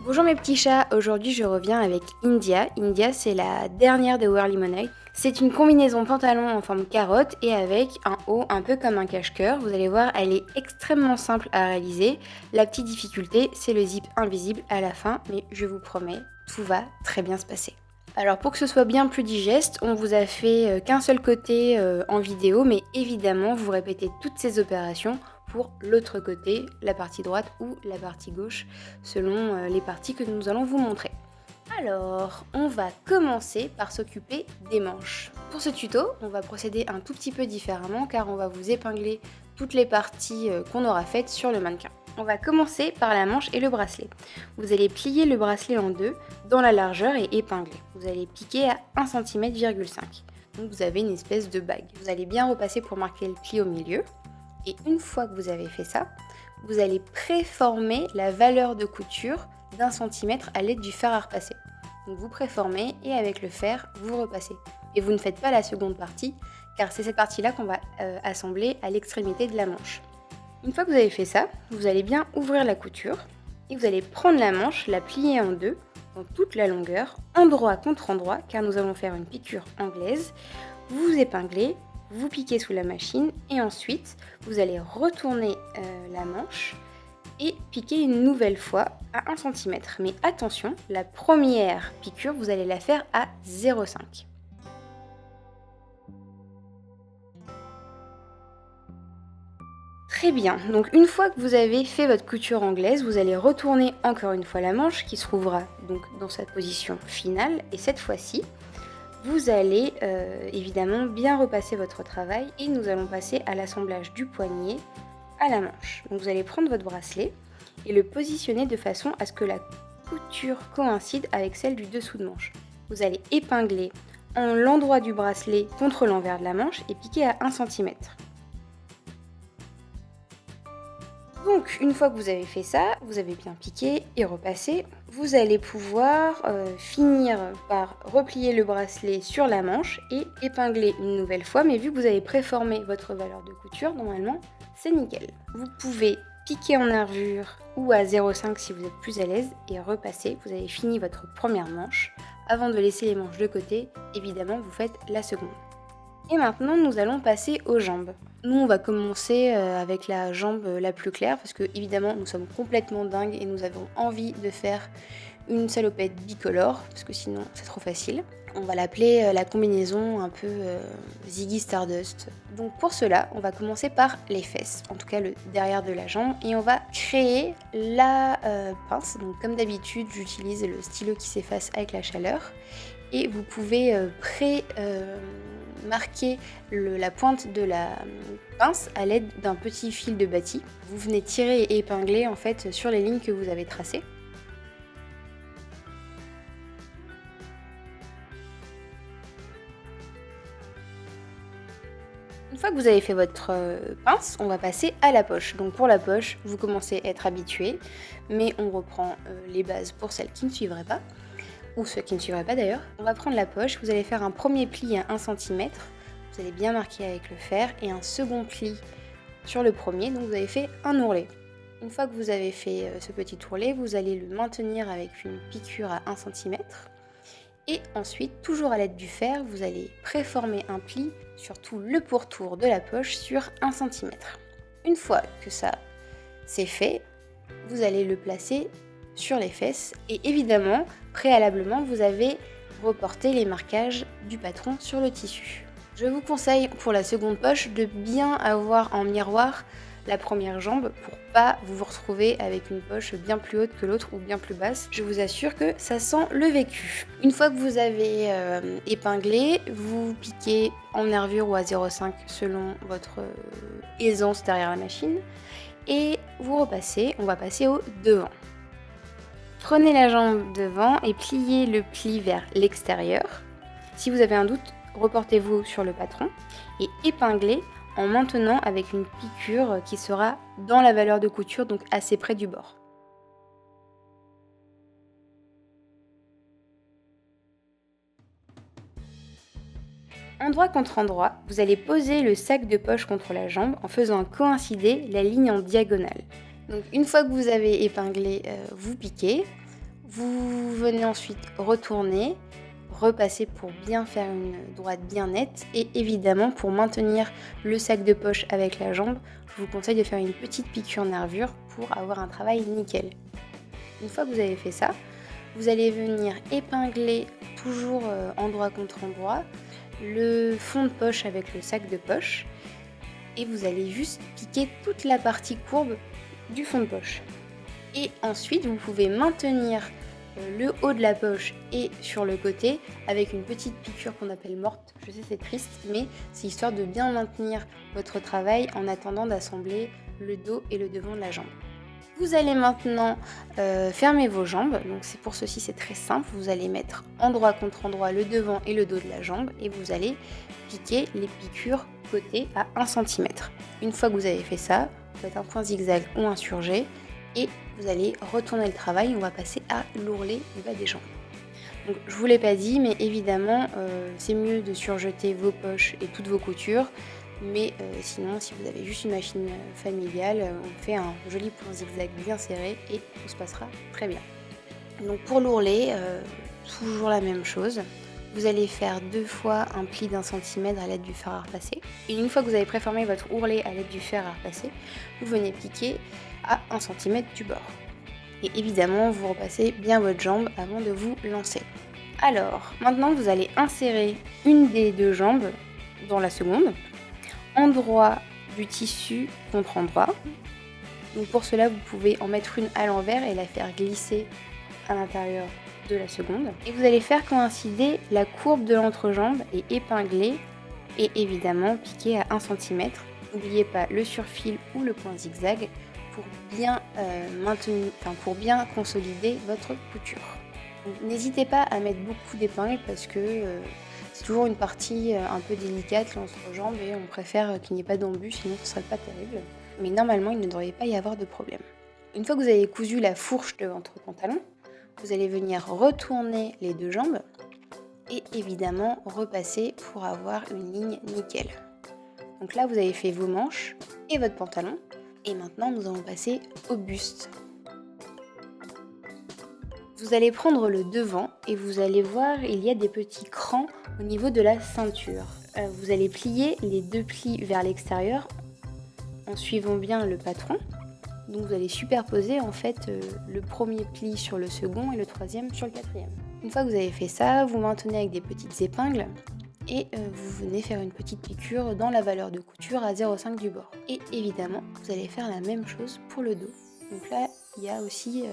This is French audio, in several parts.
Bonjour mes petits chats, aujourd'hui je reviens avec India. India c'est la dernière de Wear Lemonade. C'est une combinaison pantalon en forme carotte et avec un haut un peu comme un cache-cœur. Vous allez voir, elle est extrêmement simple à réaliser. La petite difficulté c'est le zip invisible à la fin, mais je vous promets, tout va très bien se passer. Alors pour que ce soit bien plus digeste, on vous a fait qu'un seul côté en vidéo, mais évidemment vous répétez toutes ces opérations pour l'autre côté, la partie droite ou la partie gauche, selon les parties que nous allons vous montrer. Alors, on va commencer par s'occuper des manches. Pour ce tuto, on va procéder un tout petit peu différemment car on va vous épingler toutes les parties qu'on aura faites sur le mannequin. On va commencer par la manche et le bracelet. Vous allez plier le bracelet en deux dans la largeur et épingler. Vous allez piquer à 1,5 cm. Donc vous avez une espèce de bague. Vous allez bien repasser pour marquer le pli au milieu. Et une fois que vous avez fait ça, vous allez préformer la valeur de couture d'1 cm à l'aide du fer à repasser. Donc vous préformez et avec le fer, vous repassez. Et vous ne faites pas la seconde partie, car c'est cette partie-là qu'on va assembler à l'extrémité de la manche. Une fois que vous avez fait ça, vous allez bien ouvrir la couture et vous allez prendre la manche, la plier en deux, dans toute la longueur, endroit contre endroit, car nous allons faire une piqûre anglaise. Vous épinglez, vous piquez sous la machine et ensuite vous allez retourner la manche et piquer une nouvelle fois à 1 cm. Mais attention, la première piqûre, vous allez la faire à 0,5. Très bien, donc une fois que vous avez fait votre couture anglaise, vous allez retourner encore une fois la manche qui se trouvera donc dans sa position finale et cette fois-ci, vous allez évidemment bien repasser votre travail et nous allons passer à l'assemblage du poignet à la manche. Donc vous allez prendre votre bracelet et le positionner de façon à ce que la couture coïncide avec celle du dessous de manche. Vous allez épingler en l'endroit du bracelet contre l'envers de la manche et piquer à 1 cm. Donc une fois que vous avez fait ça, vous avez bien piqué et repassé, vous allez pouvoir finir par replier le bracelet sur la manche et épingler une nouvelle fois, mais vu que vous avez préformé votre valeur de couture, normalement c'est nickel. Vous pouvez piquer en nervure ou à 0,5 si vous êtes plus à l'aise et repasser, vous avez fini votre première manche. Avant de laisser les manches de côté, évidemment vous faites la seconde. Et maintenant, nous allons passer aux jambes. Nous, on va commencer avec la jambe la plus claire parce que, évidemment, nous sommes complètement dingues et nous avons envie de faire une salopette bicolore parce que sinon, c'est trop facile. On va l'appeler la combinaison un peu Ziggy Stardust. Donc pour cela, on va commencer par les fesses, en tout cas le derrière de la jambe, et on va créer la pince. Donc comme d'habitude, j'utilise le stylo qui s'efface avec la chaleur. Et vous pouvez marquer la pointe de la pince à l'aide d'un petit fil de bâti. Vous venez tirer et épingler en fait sur les lignes que vous avez tracées. Une fois que vous avez fait votre pince, on va passer à la poche. Donc pour la poche, vous commencez à être habitué, mais on reprend les bases pour celles qui ne suivraient pas. Ou ceux qui ne suivraient pas d'ailleurs. On va prendre la poche, vous allez faire un premier pli à 1 cm, vous allez bien marquer avec le fer, et un second pli sur le premier, donc vous avez fait un ourlet. Une fois que vous avez fait ce petit ourlet, vous allez le maintenir avec une piqûre à 1 cm, et ensuite, toujours à l'aide du fer, vous allez préformer un pli sur tout le pourtour de la poche sur 1 cm. Une fois que ça c'est fait, vous allez le placer sur les fesses et évidemment, préalablement, vous avez reporté les marquages du patron sur le tissu. Je vous conseille pour la seconde poche de bien avoir en miroir la première jambe pour pas vous retrouver avec une poche bien plus haute que l'autre ou bien plus basse. Je vous assure que ça sent le vécu. Une fois que vous avez épinglé, vous piquez en nervure ou à 0,5 selon votre aisance derrière la machine et vous repassez, on va passer au devant. Prenez la jambe devant et pliez le pli vers l'extérieur. Si vous avez un doute, reportez-vous sur le patron et épinglez en maintenant avec une piqûre qui sera dans la valeur de couture, donc assez près du bord. Endroit contre endroit, vous allez poser le sac de poche contre la jambe en faisant coïncider la ligne en diagonale. Donc une fois que vous avez épinglé, vous piquez, Vous venez ensuite retourner, repasser pour bien faire une droite bien nette et évidemment pour maintenir le sac de poche avec la jambe, je vous conseille de faire une petite piqûre nervure pour avoir un travail nickel. Une fois que vous avez fait ça, vous allez venir épingler toujours endroit contre endroit le fond de poche avec le sac de poche et vous allez juste piquer toute la partie courbe du fond de poche. Et ensuite, vous pouvez maintenir le haut de la poche et sur le côté avec une petite piqûre qu'on appelle morte. Je sais, c'est triste, mais c'est histoire de bien maintenir votre travail en attendant d'assembler le dos et le devant de la jambe. Vous allez maintenant fermer vos jambes. Donc c'est pour ceci, c'est très simple. Vous allez mettre endroit contre endroit le devant et le dos de la jambe et vous allez piquer les piqûres côté à 1 cm. Une fois que vous avez fait ça, vous faites un point zigzag ou un surjet et vous allez retourner le travail. On va passer à l'ourlet du bas des jambes. Donc je vous l'ai pas dit, mais évidemment c'est mieux de surjeter vos poches et toutes vos coutures. Mais sinon, si vous avez juste une machine familiale, on fait un joli point zigzag bien serré et tout se passera très bien. Donc pour l'ourlet, toujours la même chose. Vous allez faire 2 fois un pli d'1 cm à l'aide du fer à repasser. Et une fois que vous avez préformé votre ourlet à l'aide du fer à repasser, vous venez piquer à 1 cm du bord. Et évidemment, vous repassez bien votre jambe avant de vous lancer. Alors, maintenant vous allez insérer une des 2 jambes dans la seconde. Endroit du tissu contre endroit. Donc pour cela, vous pouvez en mettre une à l'envers et la faire glisser à l'intérieur de la seconde. Et vous allez faire coïncider la courbe de l'entrejambe et épingler et évidemment piquer à 1 cm. N'oubliez pas le surfil ou le point zigzag pour bien pour bien consolider votre couture. N'hésitez pas à mettre beaucoup d'épingles parce que c'est toujours une partie un peu délicate, l'entrejambe, et on préfère qu'il n'y ait pas d'embûche, sinon ce ne serait pas terrible. Mais normalement, il ne devrait pas y avoir de problème. Une fois que vous avez cousu la fourche de votre pantalon, vous allez venir retourner les 2 jambes et évidemment repasser pour avoir une ligne nickel. Donc là, vous avez fait vos manches et votre pantalon. Et maintenant, nous allons passer au buste. Vous allez prendre le devant et vous allez voir, il y a des petits crans au niveau de la ceinture. Vous allez plier les 2 plis vers l'extérieur en suivant bien le patron. Donc vous allez superposer en fait le premier pli sur le second et le troisième sur le quatrième. Une fois que vous avez fait ça, vous maintenez avec des petites épingles et vous venez faire une petite piqûre dans la valeur de couture à 0,5 du bord. Et évidemment, vous allez faire la même chose pour le dos. Donc là, il y a aussi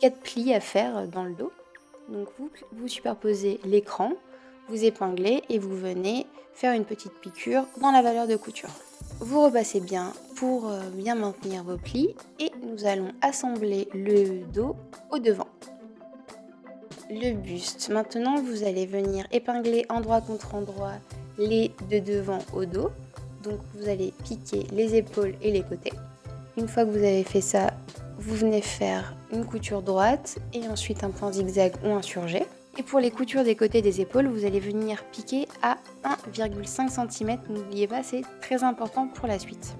4 plis à faire dans le dos. Donc vous superposez l'écran, vous épinglez et vous venez faire une petite piqûre dans la valeur de couture. Vous repassez bien pour bien maintenir vos plis et nous allons assembler le dos au devant. Le buste. Maintenant, vous allez venir épingler endroit contre endroit les de devant au dos. Donc vous allez piquer les épaules et les côtés. Une fois que vous avez fait ça, vous venez faire une couture droite et ensuite un point zigzag ou un surjet. Et pour les coutures des côtés des épaules, vous allez venir piquer à 1,5 cm. N'oubliez pas, c'est très important pour la suite.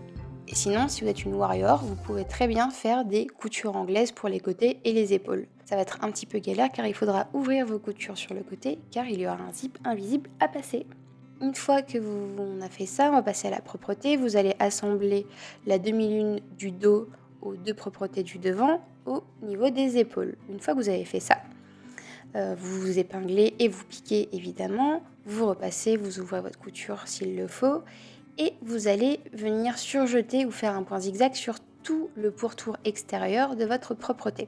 Et sinon, si vous êtes une warrior, vous pouvez très bien faire des coutures anglaises pour les côtés et les épaules. Ça va être un petit peu galère car il faudra ouvrir vos coutures sur le côté car il y aura un zip invisible à passer. Une fois que on a fait ça, on va passer à la propreté. Vous allez assembler la demi-lune du dos aux 2 propretés du devant au niveau des épaules. Une fois que vous avez fait ça, vous vous épinglez et vous piquez évidemment. Vous repassez, vous ouvrez votre couture s'il le faut. Et vous allez venir surjeter ou faire un point zigzag sur tout le pourtour extérieur de votre propreté.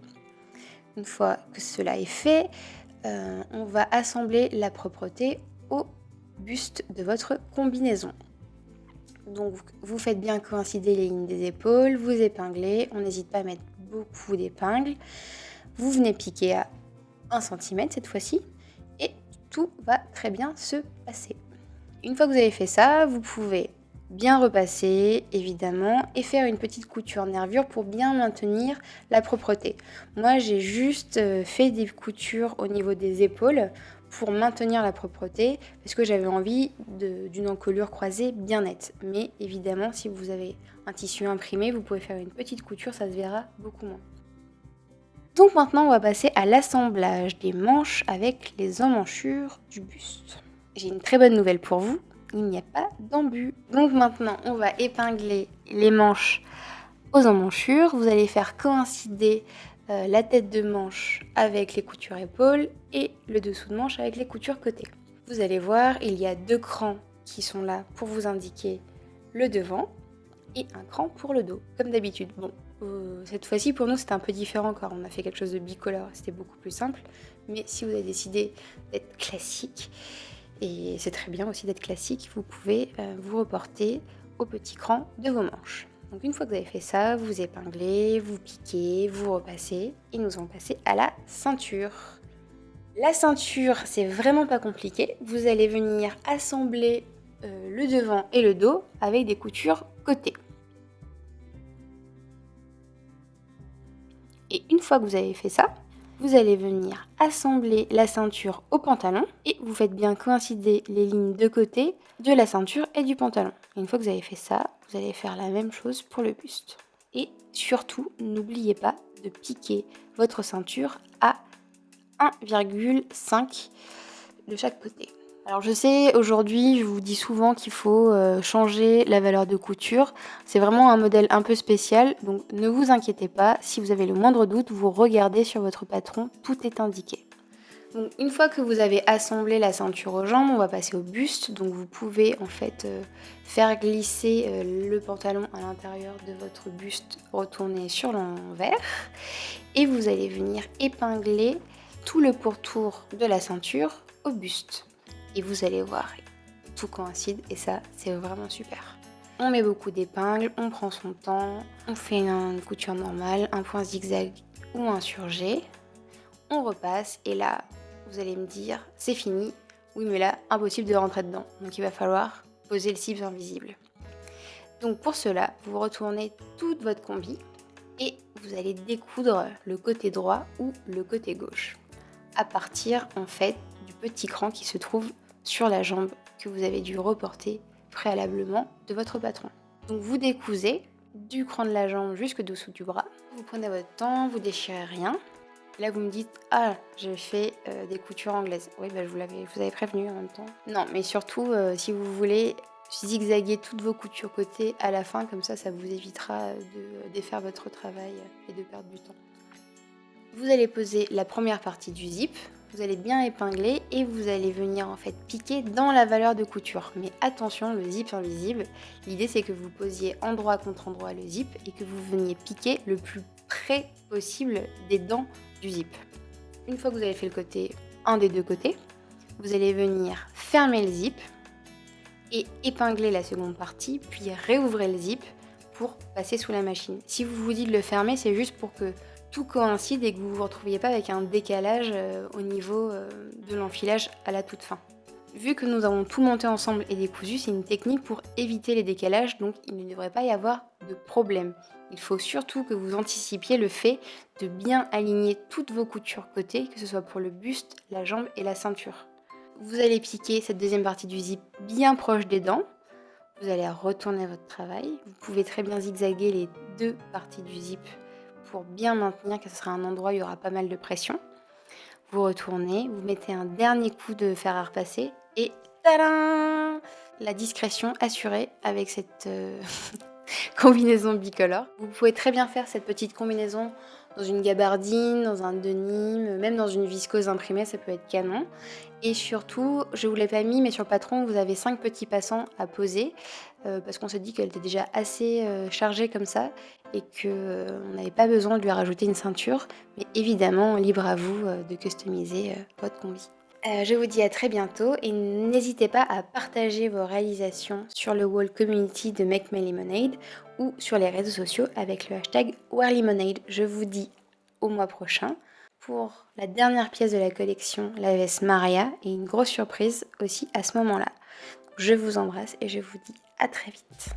Une fois que cela est fait, on va assembler la propreté au buste de votre combinaison. Donc vous faites bien coïncider les lignes des épaules, vous épinglez, on n'hésite pas à mettre beaucoup d'épingles. Vous venez piquer à 1 cm cette fois-ci et tout va très bien se passer. Une fois que vous avez fait ça, vous pouvez bien repasser évidemment et faire une petite couture nervure pour bien maintenir la propreté. Moi j'ai juste fait des coutures au niveau des épaules pour maintenir la propreté parce que j'avais envie d'une encolure croisée bien nette. Mais évidemment si vous avez un tissu imprimé, vous pouvez faire une petite couture, ça se verra beaucoup moins. Donc maintenant, on va passer à l'assemblage des manches avec les emmanchures du buste. J'ai une très bonne nouvelle pour vous, il n'y a pas d'embu. Donc maintenant, on va épingler les manches aux emmanchures. Vous allez faire coïncider la tête de manche avec les coutures épaules et le dessous de manche avec les coutures côté. Vous allez voir, il y a 2 crans qui sont là pour vous indiquer le devant et un cran pour le dos, comme d'habitude. Bon, cette fois-ci pour nous c'était un peu différent car on a fait quelque chose de bicolore, c'était beaucoup plus simple. Mais si vous avez décidé d'être classique, et c'est très bien aussi d'être classique, vous pouvez vous reporter au petit cran de vos manches. Donc une fois que vous avez fait ça, vous épinglez, vous piquez, vous repassez et nous allons passer à la ceinture. La ceinture, c'est vraiment pas compliqué. Vous allez venir assembler le devant et le dos avec des coutures côté. Et une fois que vous avez fait ça, vous allez venir assembler la ceinture au pantalon et vous faites bien coïncider les lignes de côté de la ceinture et du pantalon. Et une fois que vous avez fait ça, vous allez faire la même chose pour le buste. Et surtout, n'oubliez pas de piquer votre ceinture à 1,5 de chaque côté. Alors je sais, aujourd'hui, je vous dis souvent qu'il faut changer la valeur de couture. C'est vraiment un modèle un peu spécial, donc ne vous inquiétez pas. Si vous avez le moindre doute, vous regardez sur votre patron, tout est indiqué. Donc une fois que vous avez assemblé la ceinture aux jambes, on va passer au buste. Donc vous pouvez en fait faire glisser le pantalon à l'intérieur de votre buste, retourner sur l'envers. Et vous allez venir épingler tout le pourtour de la ceinture au buste. Et vous allez voir, tout coïncide et ça, c'est vraiment super. On met beaucoup d'épingles, on prend son temps, on fait une couture normale, un point zigzag ou un surjet. On repasse et là, vous allez me dire, c'est fini. Oui, mais là, impossible de rentrer dedans. Donc il va falloir poser le cible invisible. Donc pour cela, vous retournez toute votre combi et vous allez découdre le côté droit ou le côté gauche à partir en fait du petit cran qui se trouve sur la jambe que vous avez dû reporter préalablement de votre patron. Donc vous décousez du cran de la jambe jusque dessous du bras. Vous prenez votre temps, vous déchirez rien. Là vous me dites ah j'ai fait des coutures anglaises. Oui bah, je vous avais prévenu en même temps. Non mais surtout si vous voulez zigzaguer toutes vos coutures côté à la fin, comme ça vous évitera de défaire votre travail et de perdre du temps. Vous allez poser la première partie du zip, vous allez bien épingler et vous allez venir en fait piquer dans la valeur de couture. Mais attention, le zip invisible, l'idée c'est que vous posiez endroit contre endroit le zip et que vous veniez piquer le plus près possible des dents du zip. Une fois que vous avez fait le côté, un des deux côtés, vous allez venir fermer le zip et épingler la seconde partie, puis réouvrir le zip pour passer sous la machine. Si vous vous dites de le fermer, c'est juste pour que tout coïncide et que vous ne vous retrouviez pas avec un décalage au niveau de l'enfilage à la toute fin. Vu que nous avons tout monté ensemble et décousu, c'est une technique pour éviter les décalages, donc il ne devrait pas y avoir de problème. Il faut surtout que vous anticipiez le fait de bien aligner toutes vos coutures côté, que ce soit pour le buste, la jambe et la ceinture. Vous allez piquer cette deuxième partie du zip bien proche des dents. Vous allez retourner votre travail. Vous pouvez très bien zigzaguer les deux parties du zip pour bien maintenir, que ce sera un endroit où il y aura pas mal de pression. Vous retournez, vous mettez un dernier coup de fer à repasser et tadam, la discrétion assurée avec cette combinaison bicolore. Vous pouvez très bien faire cette petite combinaison dans une gabardine, dans un denim, même dans une viscose imprimée, ça peut être canon. Et surtout, je vous l'ai pas mis, mais sur le patron, vous avez 5 petits passants à poser parce qu'on s'est dit qu'elle était déjà assez chargée comme ça et qu'on n'avait pas besoin de lui rajouter une ceinture. Mais évidemment, libre à vous de customiser votre combi. Je vous dis à très bientôt et n'hésitez pas à partager vos réalisations sur le wall community de Make My Lemonade ou sur les réseaux sociaux avec le hashtag WearLemonade. Je vous dis au mois prochain pour la dernière pièce de la collection, la veste Maria, et une grosse surprise aussi à ce moment-là. Je vous embrasse et je vous dis à très vite.